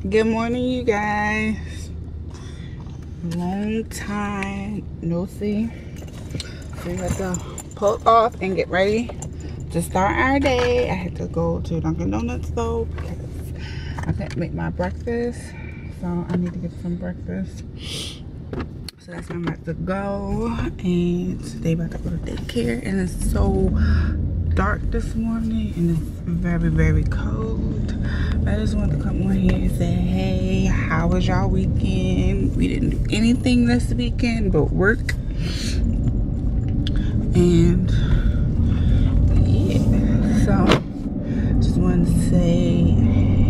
Good morning, you guys. Long time no see. So we have to pull off and get ready to start our day. I had to go to Dunkin' Donuts though because I couldn't make my breakfast. So I need to get some breakfast. So that's where I'm about to go. And they about to go to daycare. And it's so dark this morning and it's very, very cold. I just wanted to come on here and say, hey, how was y'all weekend? We didn't do anything this weekend but work. And yeah, so just wanted to say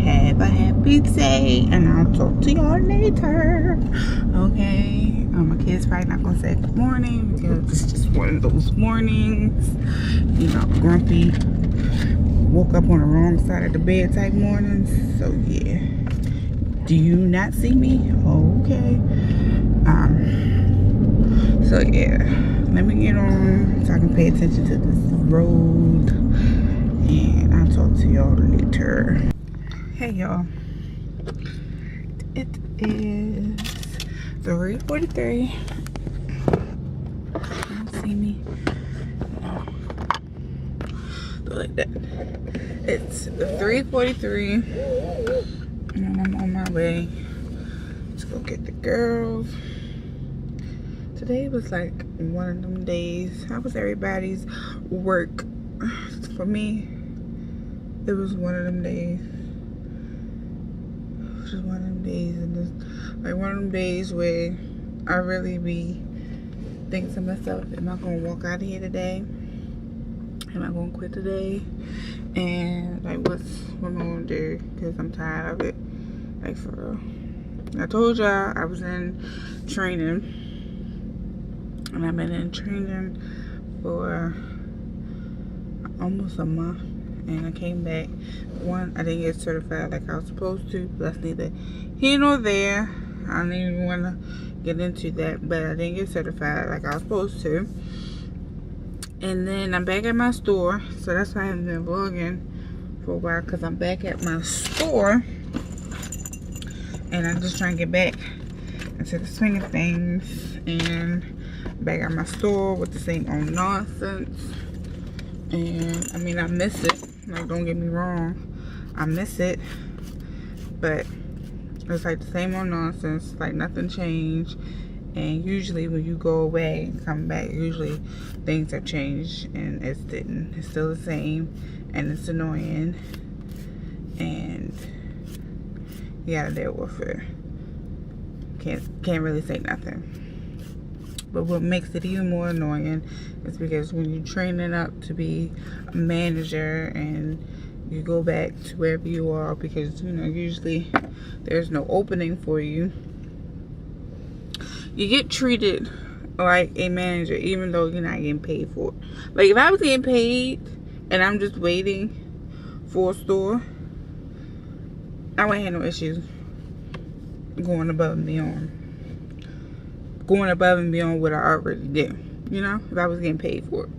have a happy day and I'll talk to y'all later. Okay. My kids probably not gonna say good morning because it's just one of those mornings, you know, grumpy, woke up on the wrong side of the bed type mornings. So yeah, do you not see me? Okay. So yeah, let me get on so I can pay attention to this road and I'll talk to y'all later. Hey y'all, it is 3:43. You don't see me? No. Do it like that. It's 3:43 and I'm on my way to go get the girls. Today was like one of them days. How was everybody's work? For me, it was one of them days. It was just one of them days, and it's like one of them days where I really be thinking to myself, am I gonna walk out of here today? Am I gonna quit today? And like, what am I gonna do? Because I'm tired of it. Like, for real. I told y'all I was in training, and I've been in training for almost a month. And I came back. One, I didn't get certified like I was supposed to. That's neither here nor there. I don't even want to get into that, but I didn't get certified like I was supposed to. And then I'm back at my store, so that's why I haven't been vlogging for a while, because I'm back at my store and I'm just trying to get back into the swing of things. And back at my store with the same old nonsense. And I mean, I miss it. Like, don't get me wrong, I miss it, but it's like the same old nonsense. Like, nothing changed. And usually when you go away and come back, usually things have changed, and it didn't. It's still the same, and it's annoying, and you gotta deal with it. Can't really say nothing. But what makes it even more annoying is because when you're training up to be a manager and you go back to wherever you are, because, you know, usually there's no opening for you, you get treated like a manager even though you're not getting paid for it. Like, if I was getting paid and I'm just waiting for a store, I wouldn't have no issues going above and beyond. Going above and beyond what I already do, you know, if I was getting paid for it.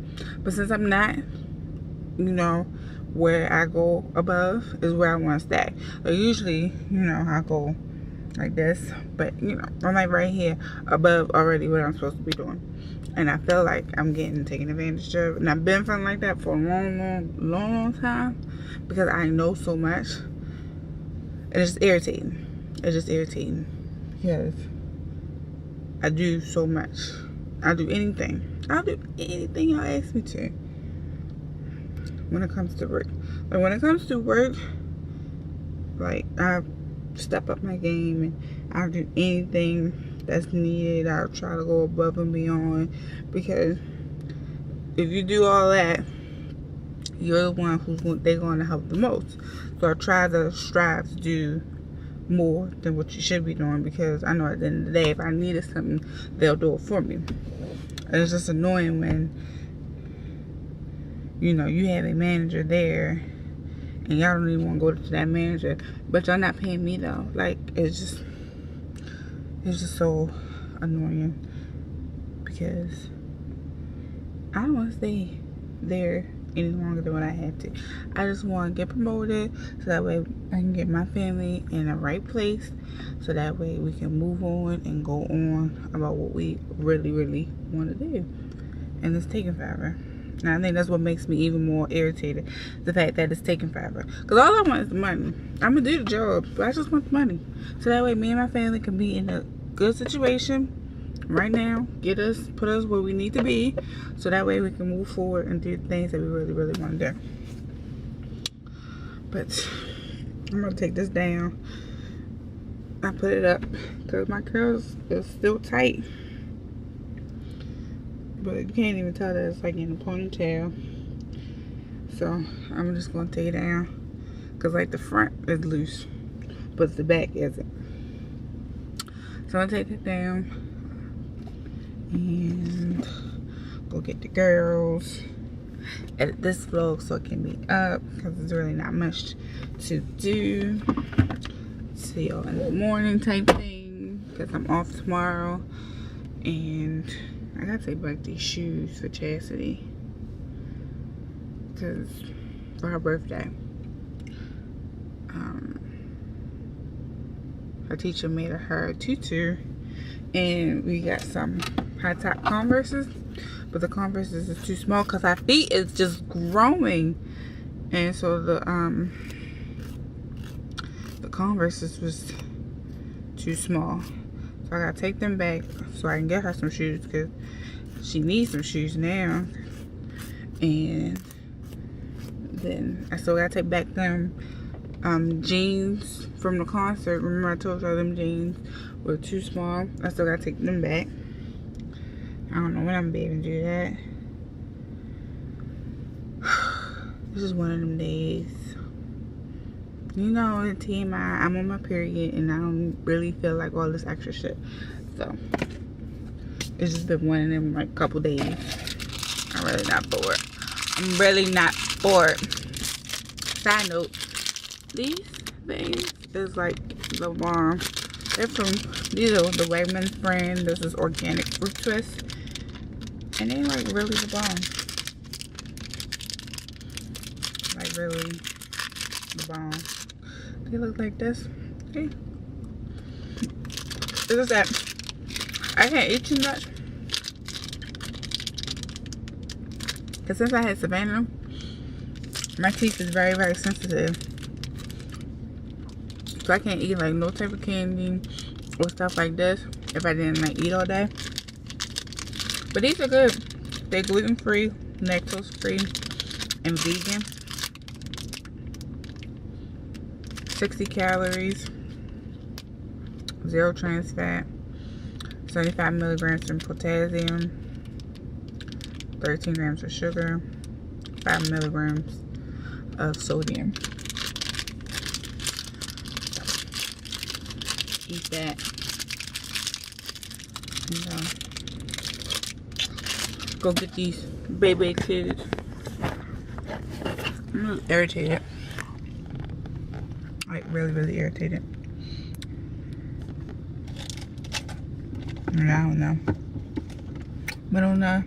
But since I'm not, you know, where I go above is where I want to stay. Like, usually, you know, I go like this, but, you know, I'm like right here above already what I'm supposed to be doing. And I feel like I'm getting taken advantage of. And I've been feeling like that for a long time, because I know so much. And it's just irritating. It's just irritating because I do so much. I'll do anything. I'll do anything y'all ask me to when it comes to work. Like, when it comes to work, like, I step up my game and I'll do anything that's needed. I'll try to go above and beyond, because if you do all that, you're the one they're going to help the most. So I try to strive to do more than what you should be doing, because I know at the end of the day, if I needed something, they'll do it for me. And it's just annoying when, you know, you have a manager there and y'all don't even want to go to that manager, but y'all not paying me though. Like, it's just so annoying, because I don't want to stay there any longer than what I have to. I just want to get promoted so that way I can get my family in the right place, so that way we can move on and go on about what we really want to do. And it's taking forever. And I think that's what makes me even more irritated, the fact that it's taking forever. Because all I want is the money. I'm going to do the job, but I just want the money. So that way me and my family can be in a good situation right now, put us where we need to be, so that way we can move forward and do things that we really want to do. But I'm gonna take this down. I put it up because my curls is still tight, but you can't even tell that it's like in a ponytail. So I'm just gonna take it down because like the front is loose, but the back isn't. So I'm gonna take it down and go get the girls, edit this vlog so it can be up because there's really not much to do. See y'all in the morning type thing because I'm off tomorrow, and I gotta take back these shoes for Chastity because for her birthday her teacher made her a tutu, and we got some high top Converses, but the Converses is too small because our feet is just growing, and so the Converses was too small, so I gotta take them back so I can get her some shoes because she needs some shoes now. And then I still gotta take back them jeans from the concert. Remember I told y'all them jeans were too small? I still gotta take them back. I don't know when I'm gonna be able to do that. This is one of them days. You know, in TMI, I'm on my period and I don't really feel like all this extra shit. So it's just been one of them like couple days. I'm really not for it. I'm really not for it. Side note, these things is like the bomb. They're from, these are the Wegmans brand. This is organic fruit twist, and they like really the bomb. Like really the bomb. They look like this. Okay. It's just that I can't eat too much. Cause since I had Savannah, my teeth is very sensitive. So I can't eat like no type of candy or stuff like this if I didn't like eat all day. But these are good. They're gluten free, lactose free, and vegan. 60 calories, 0 trans fat, 75 milligrams of potassium, 13 grams of sugar, 5 milligrams of sodium. Eat that. And, go get these baby kids. I'm irritated. Like really irritated. And I don't know. But on a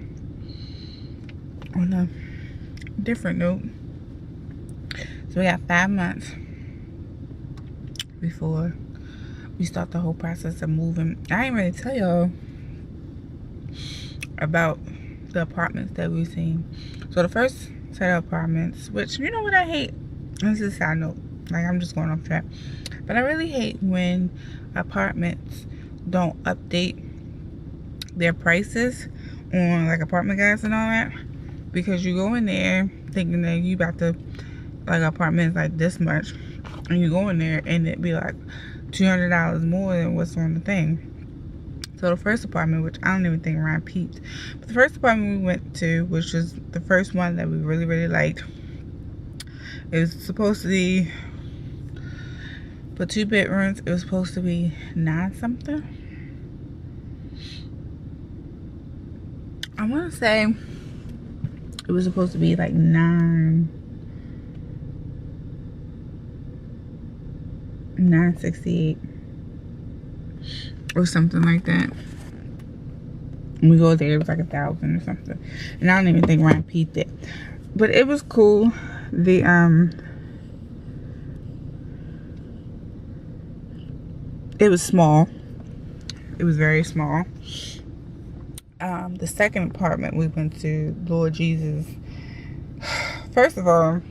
different note, so we got 5 months before we start the whole process of moving. I didn't really tell y'all about the apartments that we've seen. So the first set of apartments, which, you know what I hate? This is a side note. Like, I'm just going off track. But I really hate when apartments don't update their prices on like apartment guides and all that. Because you go in there thinking that you about to like apartments like this much, and you go in there and it be like $200 more than what's on the thing. So the first apartment, which I don't even think Ryan peeped, but the first apartment we went to, which was the first one that we really liked, it was supposed to be for 2 bedrooms. It was supposed to be 9 something. I want to say it was supposed to be like 968 or something like that. When we go there, it was like 1,000 or something, and I don't even think Ryan peeped it. But it was cool. It was small. It was very small. The second apartment we went to, Lord Jesus. First of all,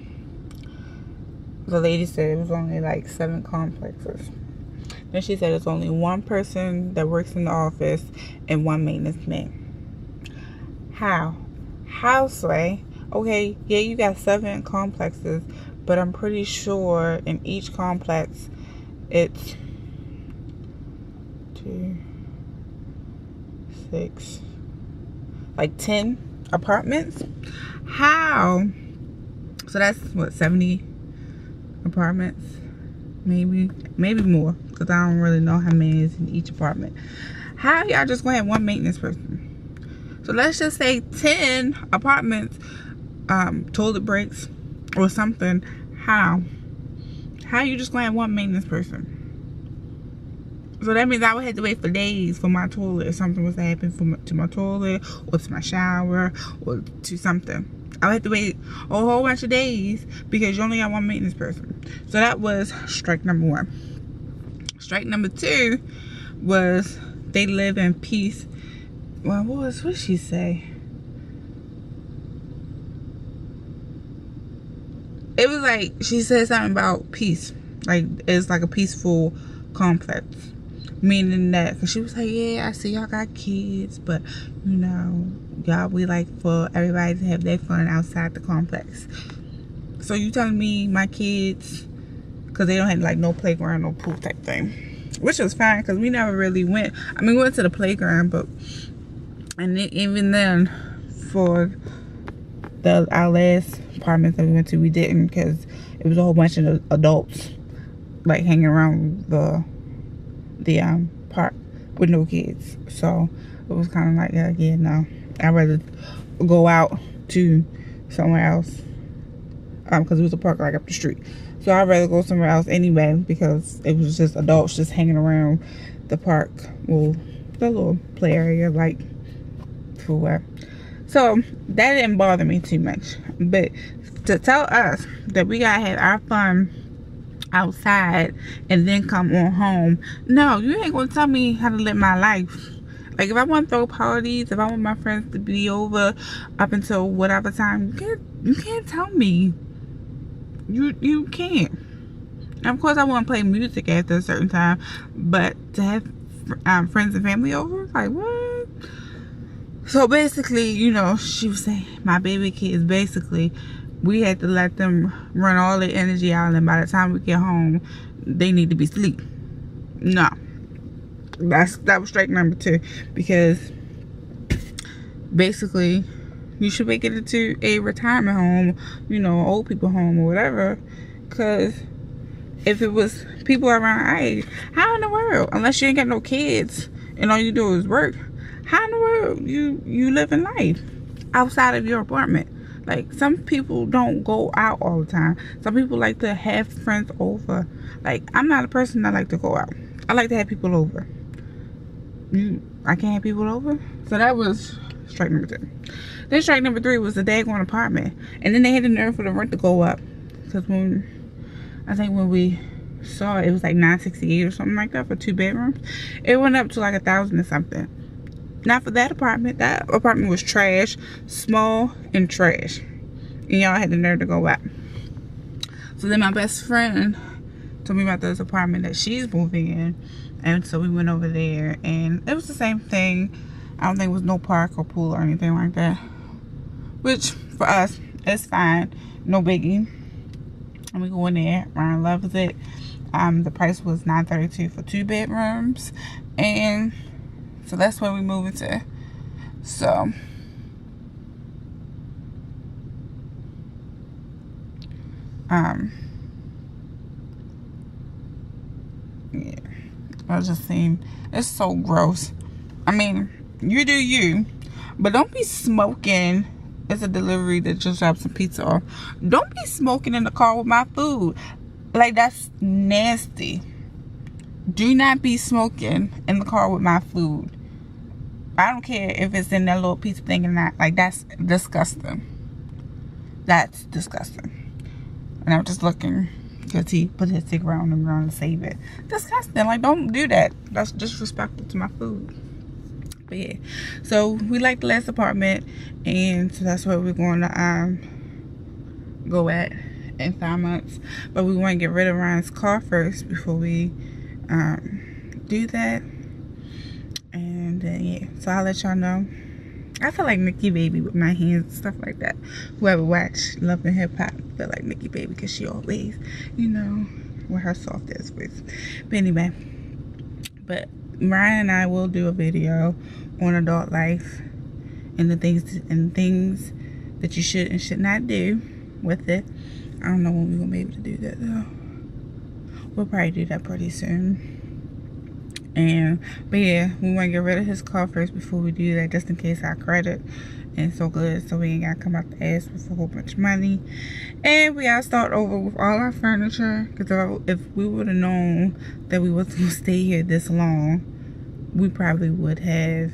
the lady said it was only like 7 complexes. Then she said it's only 1 person that works in the office and 1 maintenance man. How? How, Slay? Okay, yeah, you got 7 complexes, but I'm pretty sure in each complex it's 2, 6, like 10 apartments. How? So that's what, 70 apartments, maybe more, because I don't really know how many is in each apartment. How y'all just gonna have 1 maintenance person? So let's just say 10 apartments, toilet breaks or something. How you just gonna have 1 maintenance person? So that means I would have to wait for days for my toilet if something was to happen to my toilet or to my shower or to something. I would have to wait a whole bunch of days because you only got 1 maintenance person. So that was strike number 1. Strike number 2 was they live in peace. Well, what did she say? It was like, she said something about peace. Like, it's like a peaceful complex. Meaning that, because she was like, yeah, I see y'all got kids, but, you know, y'all, we like for everybody to have their fun outside the complex. So you telling me my kids, because they don't have, like, no playground, no pool type thing. Which was fine, because we never really went. I mean, we went to the playground, but, and even then, for our last apartment that we went to, we didn't, because it was a whole bunch of adults, like, hanging around the park with no kids. So it was kind of like, yeah, no, I'd rather go out to somewhere else, because it was a park like up the street. So I'd rather go somewhere else anyway, because it was just adults just hanging around the park, well, the little play area, like, for what. So that didn't bother me too much. But to tell us that we gotta have our fun outside and then come on home, no, you ain't gonna tell me how to live my life. Like, if I want to throw parties, if I want my friends to be over up until whatever time, you can't tell me. You can't. And of course I want to play music after a certain time, but to have friends and family over, like, what? So basically, you know, she was saying my baby kids, basically we had to let them run all their energy out, and by the time we get home, they need to be asleep. No. That was strike number 2. Because basically, you should make it into a retirement home, you know, old people home or whatever. Because if it was people around our age, how in the world, unless you ain't got no kids and all you do is work, how in the world you live in life outside of your apartment? Like, some people don't go out all the time. Some people like to have friends over. Like, I'm not a person that like to go out. I like to have people over. I can't have people over? So that was strike number 2. Then strike number 3 was the daggone apartment. And then they had the nerve for the rent to go up. Because I think when we saw it, it was like $968 or something like that for 2 bedrooms. It went up to like $1,000 or something. Not for that apartment. That apartment was trash, small and trash, and y'all had the nerve to go out. So then my best friend told me about this apartment that she's moving in, and so we went over there, and it was the same thing. I don't think it was no park or pool or anything like that, which for us it's fine, no biggie. And we go in there. Ryan loves it. The price was $932 for 2 bedrooms, and so that's where we moving to. So yeah, I was just saying, it's so gross. I mean, you do you, but don't be smoking. It's a delivery that just dropped some pizza off. Don't be smoking in the car with my food. Like, that's nasty. Do not be smoking in the car with my food. I don't care if it's in that little pizza thing or not. Like, that's disgusting. That's disgusting. And I'm just looking because he put his cigarette on the ground to save it. Disgusting. Like, don't do that. That's disrespectful to my food. But yeah, so we like the last apartment, and so that's where we're going to go at in 5 months. But we want to get rid of Ryan's car first before we do that. And then yeah, so I'll let y'all know. I feel like Nikki Baby with my hands and stuff like that. Whoever watched Love and Hip Hop feel like Nikki Baby because she always, you know, with her soft ass voice. But anyway, but Ryan and I will do a video on adult life and the things that you should and should not do with it. I don't know when we're gonna be able to do that though. We'll probably do that pretty soon. But yeah, we want to get rid of his car first before we do that, just in case our credit ain't so good, so we ain't gotta come out the ass with a whole bunch of money. And we gotta start over with all our furniture, because if we would have known that we was gonna stay here this long, we probably would have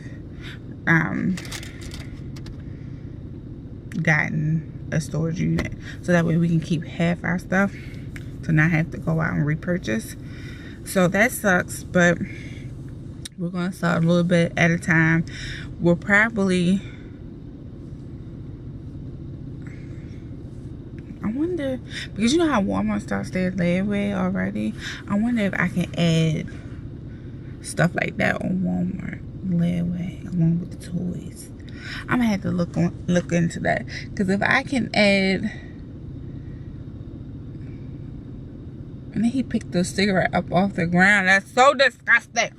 gotten a storage unit, so that way we can keep half our stuff to not have to go out and repurchase. So that sucks, but we're gonna start a little bit at a time. We'll probably, I wonder, because you know how Walmart starts their layaway already, I wonder if I can add stuff like that on Walmart layaway along with the toys. I'm gonna have to look into that, because if I can add. And then he picked the cigarette up off the ground. That's so disgusting.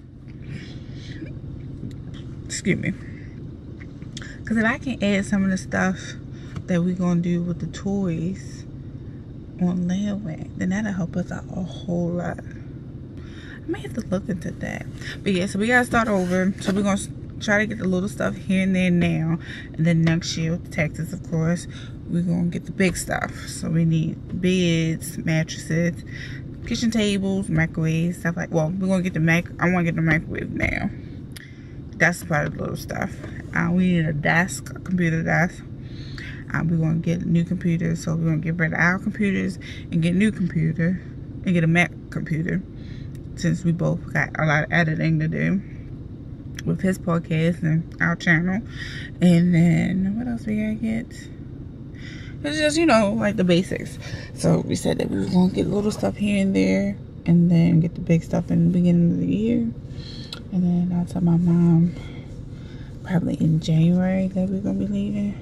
Excuse me. Because if I can add some of the stuff that we're going to do with the toys on layaway, then that'll help us out a whole lot. I may have to look into that. But yeah, so we got to start over. So we're going to try to get the little stuff here and there now. And then next year with the taxes, of course, we're going to get the big stuff. So we need beds, mattresses, kitchen tables, microwaves, stuff like. Well, we're gonna get I want to get the microwave now. That's part of the little stuff. We need a desk, a computer desk. We're gonna get new computers, so we're gonna get rid of our computers and get a new computer and get a Mac computer, since we both got a lot of editing to do with his podcast and our channel. And then what else we gotta get? It's just, you know, like the basics. So we said that we were going to get little stuff here and there, and then get the big stuff in the beginning of the year. And then I'll tell my mom probably in January that we're going to be leaving.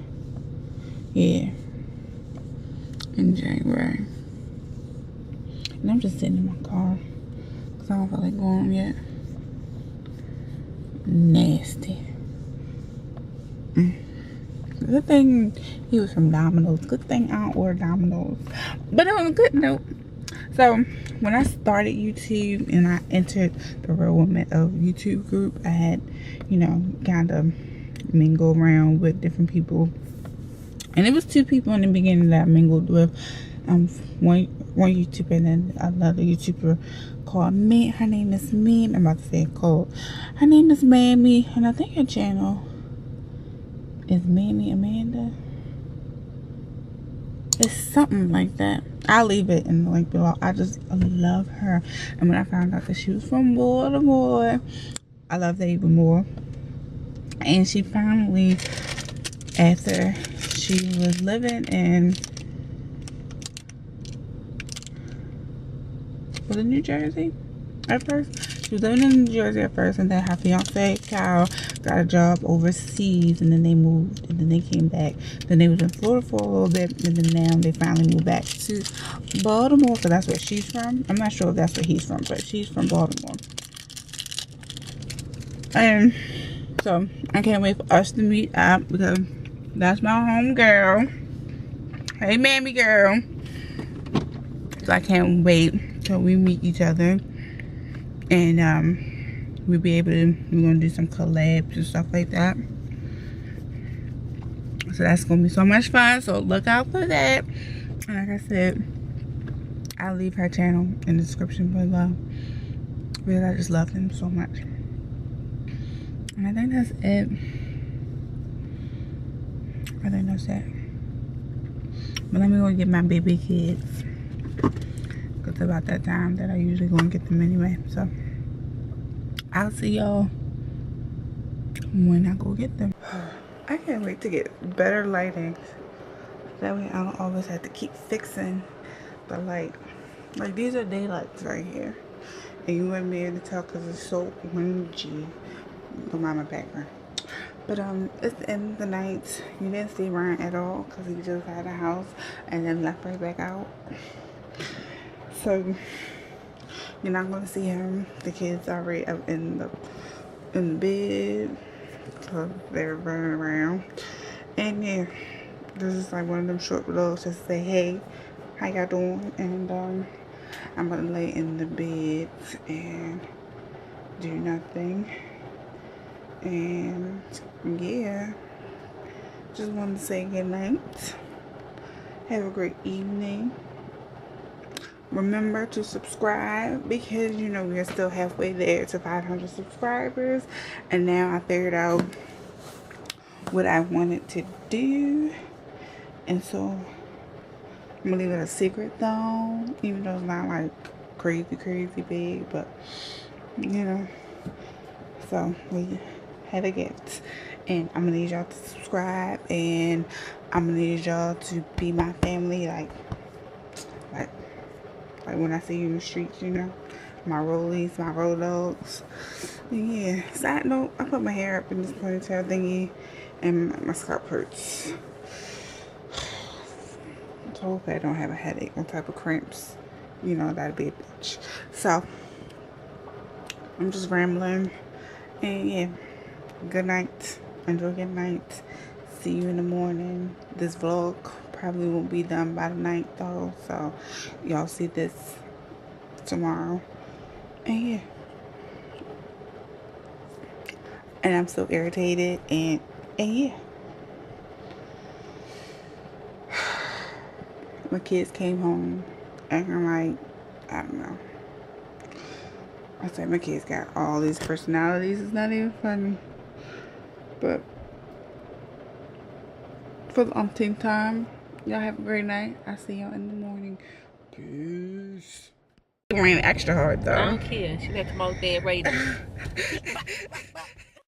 Yeah. In January. And I'm just sitting in my car because I don't feel like going yet. Nasty. Good thing he was from Domino's. Good thing I don't order Domino's. But on a good note, so when I started YouTube and I entered the Real Women of YouTube group, I had, you know, kind of mingle around with different people. And it was 2 people in the beginning that I mingled with. One YouTuber and then another YouTuber called me. Her name is Meme. I'm about to say it called. Her name is Mammy, and I think her channel is Mammy Amanda. It's something like that. I'll leave it in the link below. I just love her. And when I found out that she was from Baltimore, I love that even more. And she finally, after she was living in, was it New Jersey at first? She was living in New Jersey at first, and then her fiance Kyle got a job overseas, and then they moved, and then they came back. Then they was in Florida for a little bit, and then now they finally moved back to Baltimore, so that's where she's from. I'm not sure if that's where he's from, but she's from Baltimore. And so I can't wait for us to meet up, because that's my home girl. Hey, mammy girl. So I can't wait till we meet each other, and we'll be able to, we're gonna do some collabs and stuff like that. So that's gonna be so much fun, so look out for that. And like I said, I'll leave her channel in the description below, because I just love them so much. And I think that's it. I think that's it. But let me go get my baby kids. Because it's about that time that I usually go and get them anyway. So I'll see y'all when I go get them. I can't wait to get better lighting. That way I don't always have to keep fixing the light. Like these are daylights right here. And you wouldn't be able to tell because it's so windy. Don't mind my background. But it's the end of the night. You didn't see Ryan at all because he just got out of the house and then left right back out. So you're not gonna see him. The kids are already up in the bed. So they're running around. And yeah, this is like one of them short vlogs just to say, hey, how y'all doing? And I'm gonna lay in the bed and do nothing. And yeah, just wanted to say good night. Have a great evening. Remember to subscribe because you know we're still halfway there to 500 subscribers. And now I figured out what I wanted to do. And so I'm gonna leave it a secret though, even though it's not like crazy big, but you know. So we had a gift, and I'm gonna need y'all to subscribe, and I'm gonna need y'all to be my family, like when I see you in the streets, you know, my rollies, my road dogs. And yeah, side note, I put my hair up in this ponytail thingy, and my scalp hurts. So hopefully I don't have a headache, no type of cramps, you know, that'd be a bitch. So I'm just rambling, and yeah, good night, enjoy your night, see you in the morning. This vlog probably won't be done by the night though, so y'all see this tomorrow. And yeah, and I'm so irritated, and yeah, my kids came home and I'm like, I don't know, I said my kids got all these personalities. It's not even funny. But for the umpteenth time, y'all have a great night. I'll see y'all in the morning. Peace. It rained extra hard though. I don't care. She got to come out there right.